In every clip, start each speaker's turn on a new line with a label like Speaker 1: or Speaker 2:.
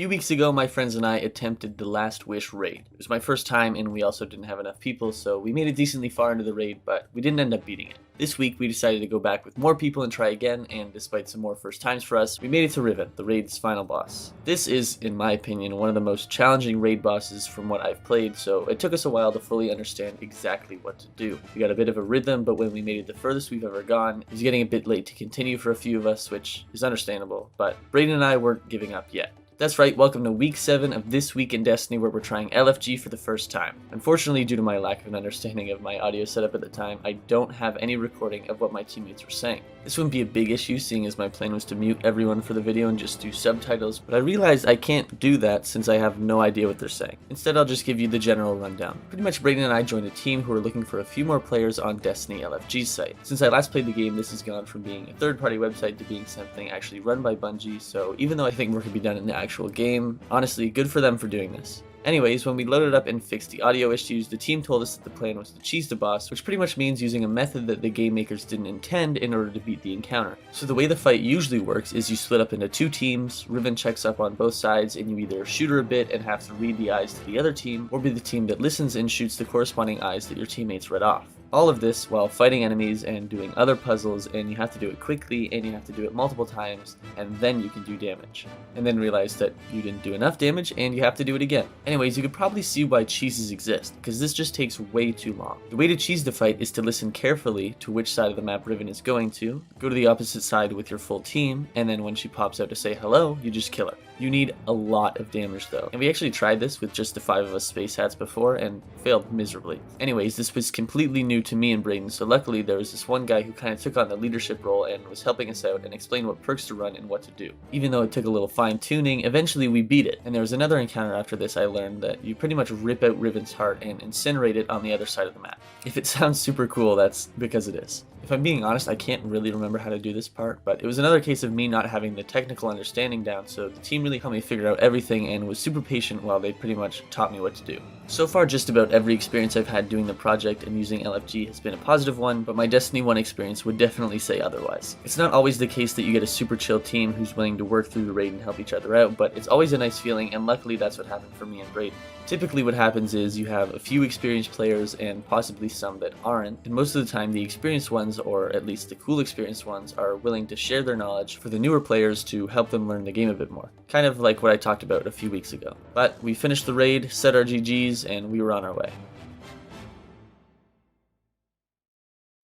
Speaker 1: few weeks ago, my friends and I attempted the Last Wish raid. It was my first time, and we also didn't have enough people, so we made it decently far into the raid, but we didn't end up beating it. This week, we decided to go back with more people and try again, and despite some more first times for us, we made it to Riven, the raid's final boss. This is, in my opinion, one of the most challenging raid bosses from what I've played, so it took us a while to fully understand exactly what to do. We got a bit of a rhythm, but when we made it the furthest we've ever gone, it was getting a bit late to continue for a few of us, which is understandable, but Brayden and I weren't giving up yet. That's right, welcome to week 7 of This Week in Destiny, where we're trying LFG for the first time. Unfortunately, due to my lack of an understanding of my audio setup at the time, I don't have any recording of what my teammates were saying. This wouldn't be a big issue, seeing as my plan was to mute everyone for the video and just do subtitles, but I realized I can't do that since I have no idea what they're saying. Instead, I'll just give you the general rundown. Pretty much Brayden and I joined a team who were looking for a few more players on Destiny LFG's site. Since I last played the game, this has gone from being a third-party website to being something actually run by Bungie, so even though I think more could be done in the actual game, honestly, good for them for doing this. Anyways, when we loaded up and fixed the audio issues, the team told us that the plan was to cheese the boss, which pretty much means using a method that the game makers didn't intend in order to beat the encounter. So the way the fight usually works is you split up into 2 teams, Riven checks up on both sides, and you either shoot her a bit and have to read the eyes to the other team, or be the team that listens and shoots the corresponding eyes that your teammates read off. All of this while fighting enemies and doing other puzzles, and you have to do it quickly and you have to do it multiple times, and then you can do damage. And then realize that you didn't do enough damage and you have to do it again. Anyways, you could probably see why cheeses exist, because this just takes way too long. The way to cheese the fight is to listen carefully to which side of the map Riven is going to, go to the opposite side with your full team, and then when she pops out to say hello, you just kill her. You need a lot of damage though, and we actually tried this with just the 5 of us space hats before and failed miserably. Anyways, this was completely new to me and Brayden, so luckily there was this one guy who kind of took on the leadership role and was helping us out and explain what perks to run and what to do. Even though it took a little fine tuning, eventually we beat it, and there was another encounter after this I learned that you pretty much rip out Riven's heart and incinerate it on the other side of the map. If it sounds super cool, that's because it is. If I'm being honest, I can't really remember how to do this part, but it was another case of me not having the technical understanding down, so the team really helped me figure out everything and was super patient while they pretty much taught me what to do. So far, just about every experience I've had doing the project and using LFG has been a positive one, but my Destiny 1 experience would definitely say otherwise. It's not always the case that you get a super chill team who's willing to work through the raid and help each other out, but it's always a nice feeling, and luckily that's what happened for me and Brayden. Typically what happens is you have a few experienced players and possibly some that aren't, and most of the time the experienced ones, or at least the cool experienced ones, are willing to share their knowledge for the newer players to help them learn the game a bit more. Kind of like what I talked about a few weeks ago. But we finished the raid, said our GGs, and we were on our way.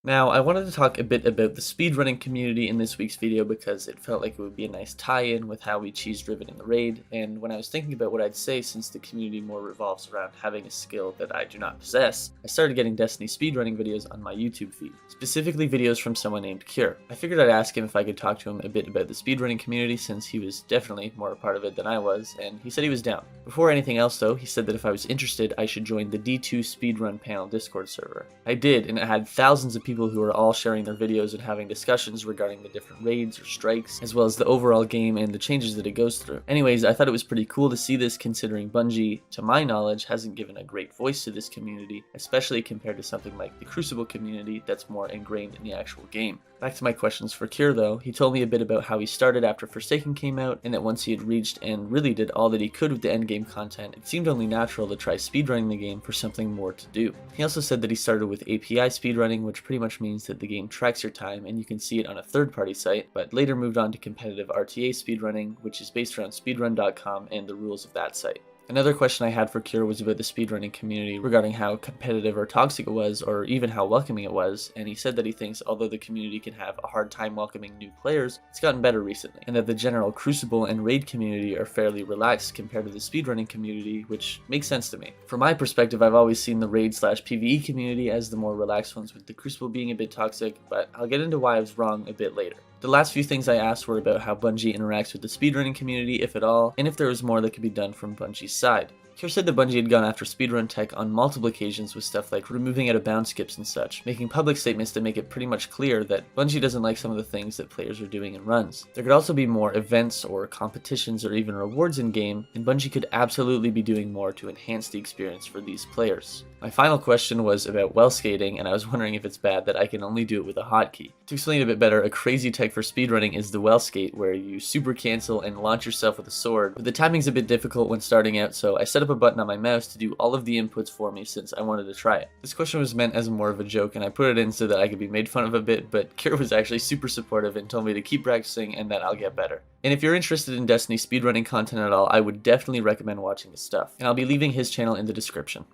Speaker 1: Now, I wanted to talk a bit about the speedrunning community in this week's video because it felt like it would be a nice tie-in with how we cheesed Riven in the raid, and when I was thinking about what I'd say since the community more revolves around having a skill that I do not possess, I started getting Destiny speedrunning videos on my YouTube feed, specifically videos from someone named Kure. I figured I'd ask him if I could talk to him a bit about the speedrunning community since he was definitely more a part of it than I was, and he said he was down. Before anything else though, he said that if I was interested, I should join the D2 Speedrun Panel Discord server. I did, and it had thousands of people who are all sharing their videos and having discussions regarding the different raids or strikes, as well as the overall game and the changes that it goes through. Anyways, I thought it was pretty cool to see this considering Bungie, to my knowledge, hasn't given a great voice to this community, especially compared to something like the Crucible community that's more ingrained in the actual game. Back to my questions for Kure though, he told me a bit about how he started after Forsaken came out, and that once he had reached and really did all that he could with the endgame content, it seemed only natural to try speedrunning the game for something more to do. He also said that he started with API speedrunning, which pretty much means that the game tracks your time and you can see it on a third-party site, but later moved on to competitive RTA speedrunning, which is based around speedrun.com and the rules of that site. Another question I had for Kure was about the speedrunning community regarding how competitive or toxic it was, or even how welcoming it was, and he said that he thinks although the community can have a hard time welcoming new players, it's gotten better recently, and that the general Crucible and Raid community are fairly relaxed compared to the speedrunning community, which makes sense to me. From my perspective, I've always seen the Raid/PvE community as the more relaxed ones, with the Crucible being a bit toxic, but I'll get into why I was wrong a bit later. The last few things I asked were about how Bungie interacts with the speedrunning community, if at all, and if there was more that could be done from Bungie's side. Kure said that Bungie had gone after speedrun tech on multiple occasions with stuff like removing out of bound skips and such, making public statements that make it pretty much clear that Bungie doesn't like some of the things that players are doing in runs. There could also be more events or competitions or even rewards in game, and Bungie could absolutely be doing more to enhance the experience for these players. My final question was about well skating, and I was wondering if it's bad that I can only do it with a hotkey. To explain it a bit better, a crazy tech for speedrunning is the well skate, where you super cancel and launch yourself with a sword, but the timing's a bit difficult when starting out, so I set up a button on my mouse to do all of the inputs for me since I wanted to try it. This question was meant as more of a joke, and I put it in so that I could be made fun of a bit, but Kure was actually super supportive and told me to keep practicing and that I'll get better. And if you're interested in Destiny speedrunning content at all, I would definitely recommend watching his stuff, and I'll be leaving his channel in the description.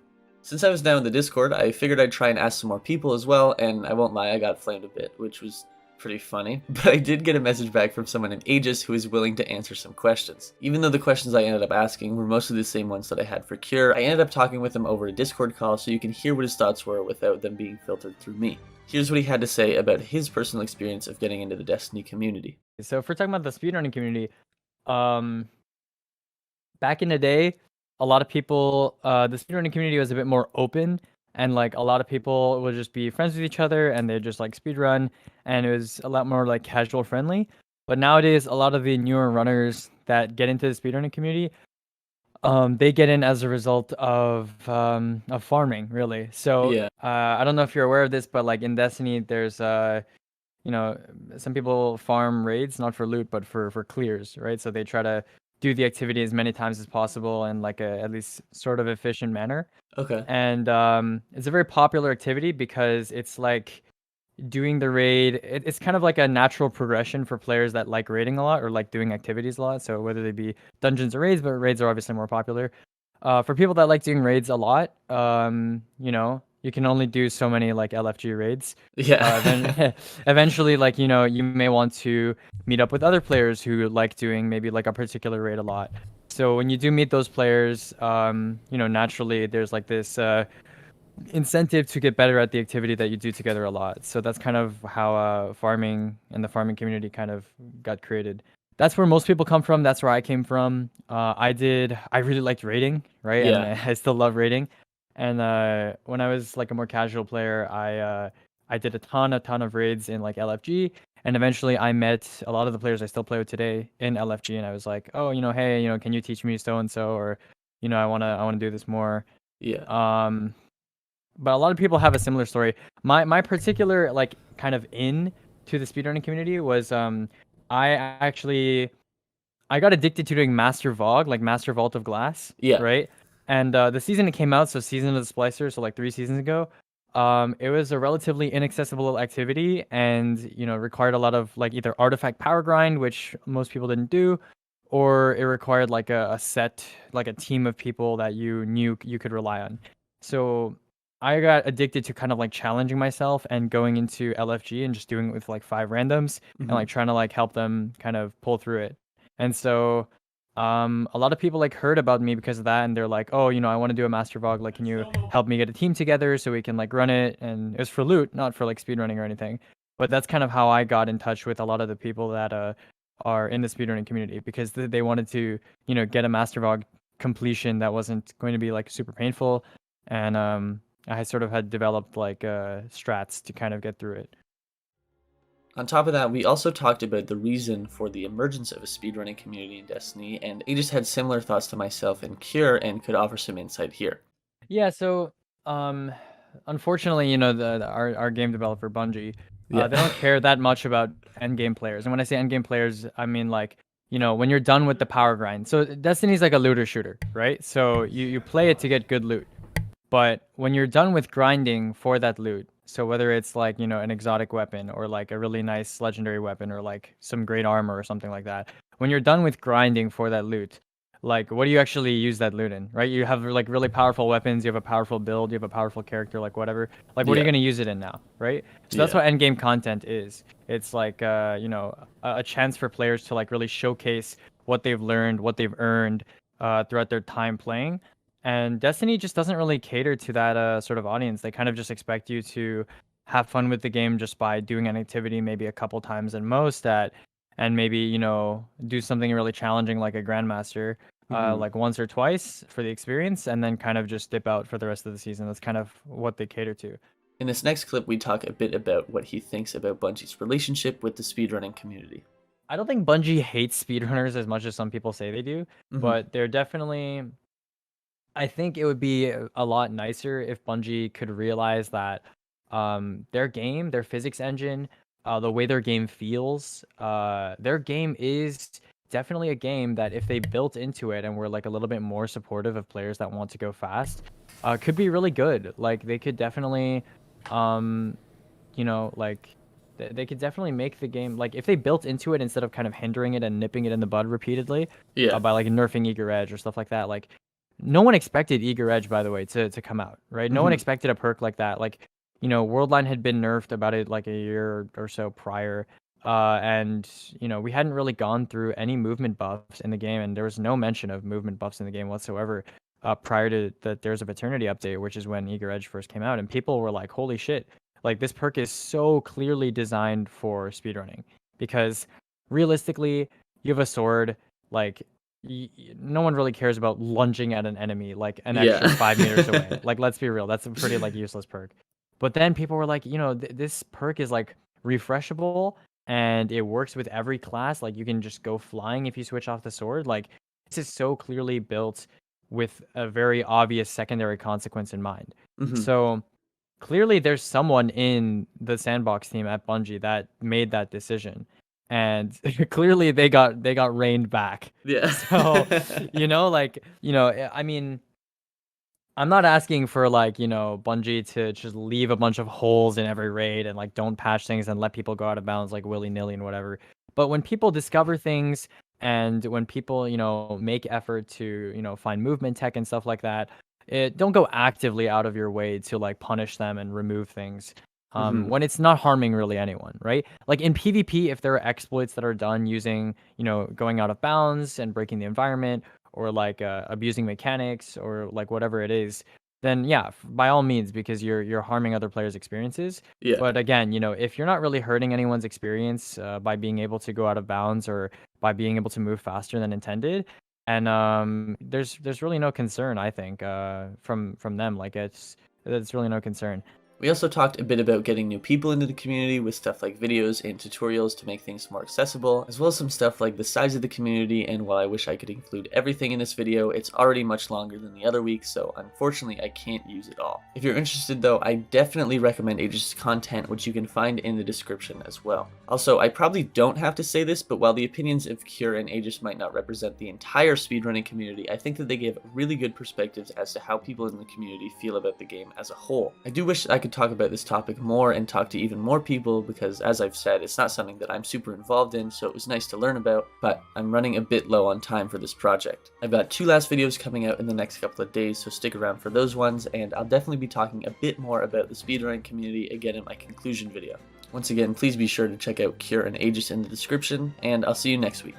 Speaker 1: Since I was now in the Discord, I figured I'd try and ask some more people as well, and I won't lie, I got flamed a bit, which was pretty funny, but I did get a message back from someone in Aegis who is willing to answer some questions. Even though the questions I ended up asking were mostly the same ones that I had for Kure, I ended up talking with him over a Discord call so you can hear what his thoughts were without them being filtered through me. Here's what he had to say about his personal experience of getting into the Destiny community.
Speaker 2: So if we're talking about the speedrunning community, back in the day, a lot of people, the speedrunning community was a bit more open, and like a lot of people would just be friends with each other and they'd just like speedrun, and it was a lot more like casual friendly. But nowadays, a lot of the newer runners that get into the speedrunning community, they get in as a result of farming, really. So
Speaker 1: Yeah.
Speaker 2: I don't know if you're aware of this, but like in Destiny, there's some people farm raids not for loot but for clears, right? So they try to do the activity as many times as possible in like a at least sort of efficient manner.
Speaker 1: Okay.
Speaker 2: And it's a very popular activity because it's like doing the raid. It's kind of like a natural progression for players that like raiding a lot or like doing activities a lot. So whether they be dungeons or raids, but raids are obviously more popular. For people that like doing raids a lot, you can only do so many like LFG raids.
Speaker 1: Yeah.
Speaker 2: Then eventually, like, you may want to meet up with other players who like doing maybe like a particular raid a lot. So when you do meet those players, naturally there's like this incentive to get better at the activity that you do together a lot. So that's kind of how farming and the farming community kind of got created. That's where most people come from. That's where I came from. I really liked raiding, right? And
Speaker 1: Yeah.
Speaker 2: I still love raiding. And when I was like a more casual player, I did a ton of raids in like LFG, and eventually I met a lot of the players I still play with today in LFG, and I was like, oh, hey, can you teach me so and so, or I wanna do this more.
Speaker 1: Yeah.
Speaker 2: But a lot of people have a similar story. My particular like kind of in to the speedrunning community was I got addicted to doing Master Vogue, like Master Vault of Glass,
Speaker 1: Yeah.
Speaker 2: right? And the season it came out, so Season of the Splicer, so like 3 seasons ago, it was a relatively inaccessible activity, and required a lot of like either artifact power grind, which most people didn't do, or it required like a set, like a team of people that you knew you could rely on. So I got addicted to kind of like challenging myself and going into LFG and just doing it with like 5 randoms and like trying to like help them kind of pull through it. And so a lot of people like heard about me because of that, and they're like, oh, I want to do a master vlog, like, can you help me get a team together so we can like run it? And it was for loot, not for like speedrunning or anything. But that's kind of how I got in touch with a lot of the people that are in the speedrunning community, because they wanted to get a master vlog completion that wasn't going to be like super painful. And I sort of had developed like strats to kind of get through it.
Speaker 1: On top of that, we also talked about the reason for the emergence of a speedrunning community in Destiny, and Aegis had similar thoughts to myself and Kure and could offer some insight here.
Speaker 2: Yeah, so unfortunately, our game developer Bungie,
Speaker 1: Yeah.
Speaker 2: they don't care that much about endgame players. And when I say endgame players, I mean like, when you're done with the power grind. So Destiny's like a looter shooter, right? So you play it to get good loot. But when you're done with grinding for that loot, so whether it's like, an exotic weapon or like a really nice legendary weapon or like some great armor or something like that, when you're done with grinding for that loot, like what do you actually use that loot in, right? You have like really powerful weapons, you have a powerful build, you have a powerful character, like whatever. Like what are you going to use it in now, right? So that's what endgame content is. It's like, a chance for players to like really showcase what they've learned, what they've earned throughout their time playing. And Destiny just doesn't really cater to that sort of audience. They kind of just expect you to have fun with the game just by doing an activity maybe a couple times at most, and maybe, do something really challenging like a Grandmaster. like once or twice for the experience, and then kind of just dip out for the rest of the season. That's kind of what they cater to.
Speaker 1: In this next clip, we talk a bit about what he thinks about Bungie's relationship with the speedrunning community.
Speaker 2: I don't think Bungie hates speedrunners as much as some people say they do, but they're definitely. I think it would be a lot nicer if Bungie could realize that their game, their physics engine, the way their game feels, their game is definitely a game that if they built into it and were like a little bit more supportive of players that want to go fast, could be really good. Like they could definitely, like they could definitely make the game, like if they built into it instead of kind of hindering it and nipping it in the bud repeatedly, by like nerfing Eager Edge or stuff like that. Like no one expected Eager Edge, by the way, to come out, right? No one expected a perk like that. Like, Worldline had been nerfed about it like a year or so prior. And, we hadn't really gone through any movement buffs in the game, and there was no mention of movement buffs in the game whatsoever prior to the There's of Eternity update, which is when Eager Edge first came out. And people were like, holy shit, like this perk is so clearly designed for speedrunning. Because realistically, you have a sword, like, no one really cares about lunging at an enemy like an extra 5 meters away. Like, let's be real, that's a pretty like useless perk. But then people were like, this perk is like refreshable and it works with every class. Like you can just go flying if you switch off the sword. Like this is so clearly built with a very obvious secondary consequence in mind. So clearly there's someone in the sandbox team at Bungie that made that decision. And clearly they got reined back.
Speaker 1: Yeah.
Speaker 2: So, I mean, I'm not asking for like, Bungie to just leave a bunch of holes in every raid and like don't patch things and let people go out of bounds like willy-nilly and whatever. But when people discover things and when people, make effort to, find movement tech and stuff like that, don't go actively out of your way to like punish them and remove things. When it's not harming really anyone, right? Like in PvP, if there are exploits that are done using, going out of bounds and breaking the environment or like abusing mechanics or like whatever it is, then yeah, by all means, because you're harming other players' experiences.
Speaker 1: Yeah.
Speaker 2: But again, if you're not really hurting anyone's experience by being able to go out of bounds or by being able to move faster than intended, and there's really no concern, I think, from them. Like it's really no concern.
Speaker 1: We also talked a bit about getting new people into the community with stuff like videos and tutorials to make things more accessible, as well as some stuff like the size of the community, and while I wish I could include everything in this video, it's already much longer than the other week, so unfortunately I can't use it all. If you're interested though, I definitely recommend Aegis' content, which you can find in the description as well. Also, I probably don't have to say this, but while the opinions of Kure and Aegis might not represent the entire speedrunning community, I think that they give really good perspectives as to how people in the community feel about the game as a whole. I do wish I could talk about this topic more and talk to even more people because, as I've said, it's not something that I'm super involved in, so it was nice to learn about, but I'm running a bit low on time for this project. I've got 2 last videos coming out in the next couple of days, so stick around for those ones, and I'll definitely be talking a bit more about the speedrunning community again in my conclusion video. Once again, please be sure to check out Kure and Aegis in the description, and I'll see you next week.